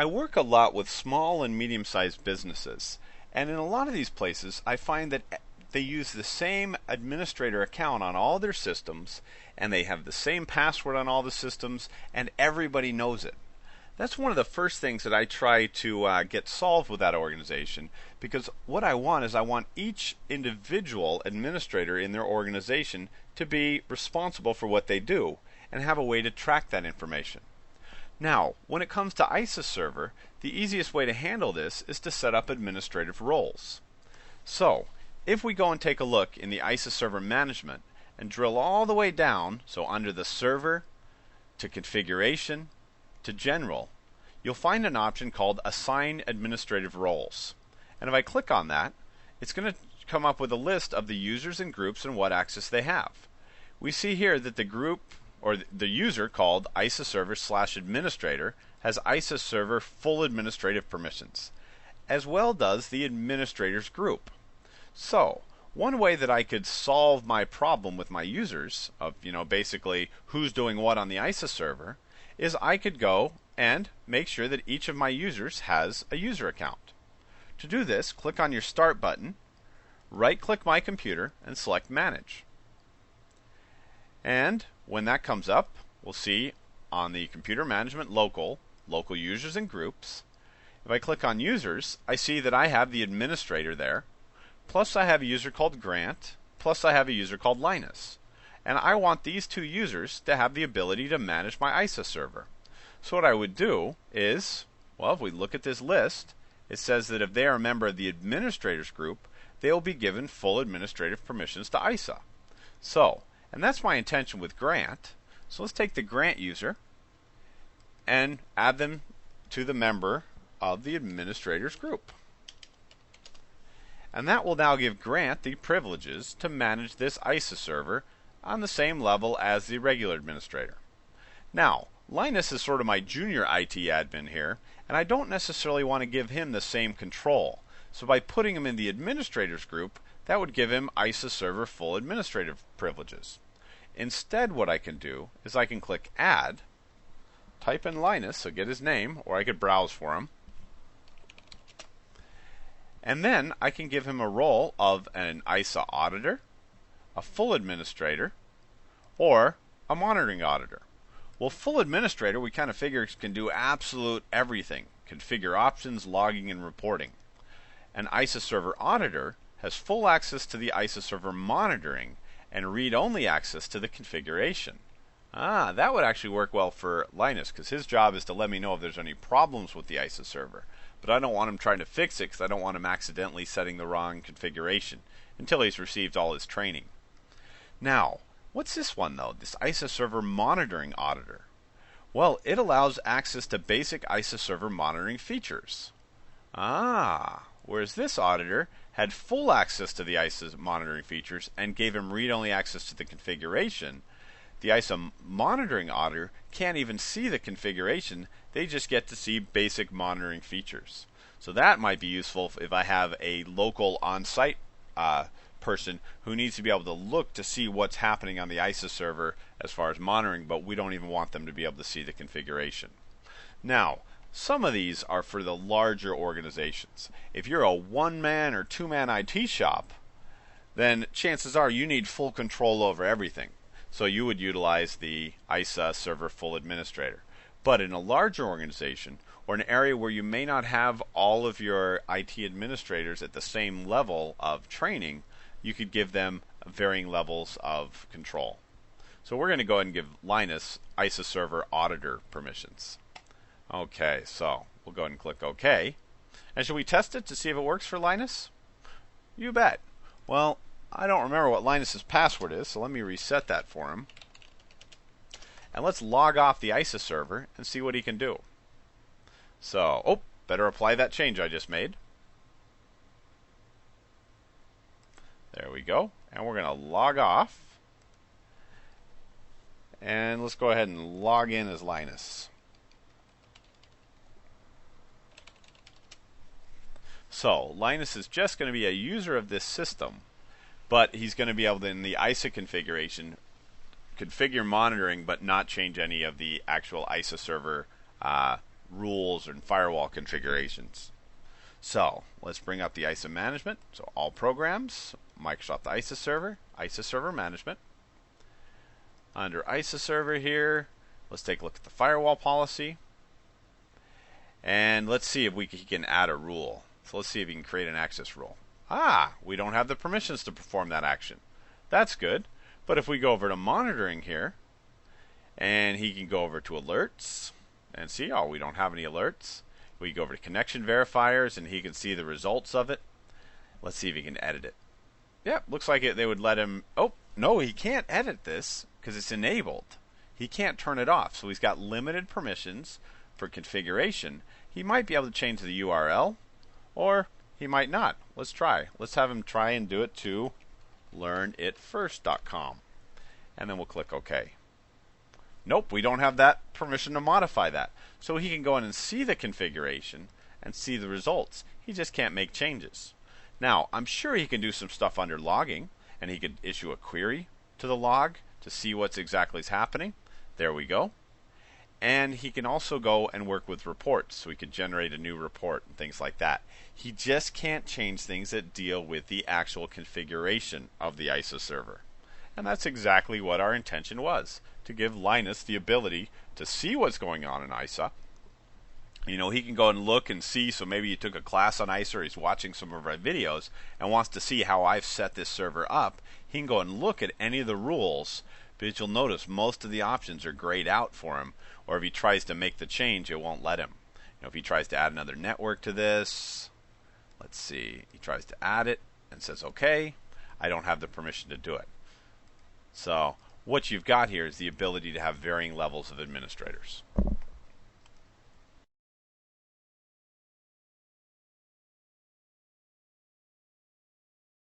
I work a lot with small and medium-sized businesses, and in a lot of these places I find that they use the same administrator account on all their systems, and they have the same password on all the systems, and everybody knows it. That's one of the first things that I try to get solved with that organization, because what I want is I want each individual administrator in their organization to be responsible for what they do and have a way to track that information. Now, when it comes to ISA Server, the easiest way to handle this is to set up administrative roles. So, if we go and take a look in the ISA Server Management and drill all the way down, so under the Server, to Configuration, to General, you'll find an option called Assign Administrative Roles. And if I click on that, it's going to come up with a list of the users and groups and what access they have. We see here that the group, or the user called ISA Server/Administrator, has ISA Server full administrative permissions, as well does the administrators group. So, one way that I could solve my problem with my users, of basically who's doing what on the ISA server, is I could go and make sure that each of my users has a user account. To do this, click on your Start button, right-click My Computer, and select Manage. And when that comes up, we'll see on the Computer Management Local Users and Groups. If I click on Users, I see that I have the administrator there, plus I have a user called Grant, plus I have a user called Linus. And I want these two users to have the ability to manage my ISA server. So what I would do is, well, if we look at this list, it says that if they are a member of the administrators group, they will be given full administrative permissions to ISA. So, and that's my intention with Grant. So let's take the Grant user and add them to the member of the administrators group. And that will now give Grant the privileges to manage this ISA server on the same level as the regular administrator. Now, Linus is sort of my junior IT admin here, and I don't necessarily want to give him the same control. So by putting him in the administrators group, that would give him ISA server full administrative privileges. Instead, what I can do is I can click Add, type in Linus, so get his name, or I could browse for him. And then I can give him a role of an ISA auditor, a full administrator, or a monitoring auditor. Well, full administrator we kind of figure can do absolute everything, configure options, logging, and reporting. An ISA server auditor has full access to the ISA server monitoring and read-only access to the configuration. That would actually work well for Linus, because his job is to let me know if there's any problems with the ISA server. But I don't want him trying to fix it, because I don't want him accidentally setting the wrong configuration until he's received all his training. Now, what's this one though, this ISA server monitoring auditor? Well, it allows access to basic ISA server monitoring features. Whereas this auditor had full access to the ISA monitoring features and gave him read-only access to the configuration, the ISA monitoring auditor can't even see the configuration, they just get to see basic monitoring features. So that might be useful if I have a local on-site person who needs to be able to look to see what's happening on the ISA server as far as monitoring, but we don't even want them to be able to see the configuration. Now, some of these are for the larger organizations. If you're a one-man or two-man IT shop, then chances are you need full control over everything. So you would utilize the ISA server full administrator. But in a larger organization, or an area where you may not have all of your IT administrators at the same level of training, you could give them varying levels of control. So we're going to go ahead and give Linus ISA server auditor permissions. Okay, so we'll go ahead and click OK. And should we test it to see if it works for Linus? You bet. Well, I don't remember what Linus's password is, so let me reset that for him. And let's log off the ISA server and see what he can do. So, better apply that change I just made. There we go. And we're going to log off. And let's go ahead and log in as Linus. So, Linus is just going to be a user of this system, but he's going to be able to, in the ISA configuration, configure monitoring but not change any of the actual ISA server rules and firewall configurations. So let's bring up the ISA management. So all programs, Microsoft ISA Server Management. Under ISA Server here, let's take a look at the firewall policy. And let's see if he can add a rule. So let's see if he can create an access rule. We don't have the permissions to perform that action. That's good. But if we go over to monitoring here, and he can go over to alerts, and see, we don't have any alerts. We go over to connection verifiers, and he can see the results of it. Let's see if he can edit it. Yep, looks like they would let him. Oh, no, he can't edit this because it's enabled. He can't turn it off, so he's got limited permissions for configuration. He might be able to change the URL, or he might not. Let's try. Let's have him try and do it to learnitfirst.com. And then we'll click OK. Nope, we don't have that permission to modify that. So he can go in and see the configuration and see the results. He just can't make changes. Now, I'm sure he can do some stuff under logging, and he could issue a query to the log to see what's exactly happening. There we go. And he can also go and work with reports, so he could generate a new report and things like that. He just can't change things that deal with the actual configuration of the ISA server. And that's exactly what our intention was, to give Linus the ability to see what's going on in ISA. You know, he can go and look and see, so maybe he took a class on ISA or he's watching some of our videos and wants to see how I've set this server up. He can go and look at any of the rules, but you'll notice most of the options are grayed out for him, or if he tries to make the change, it won't let him. You know, if he tries to add another network to this, let's see, he tries to add it and says, okay, I don't have the permission to do it. So what you've got here is the ability to have varying levels of administrators.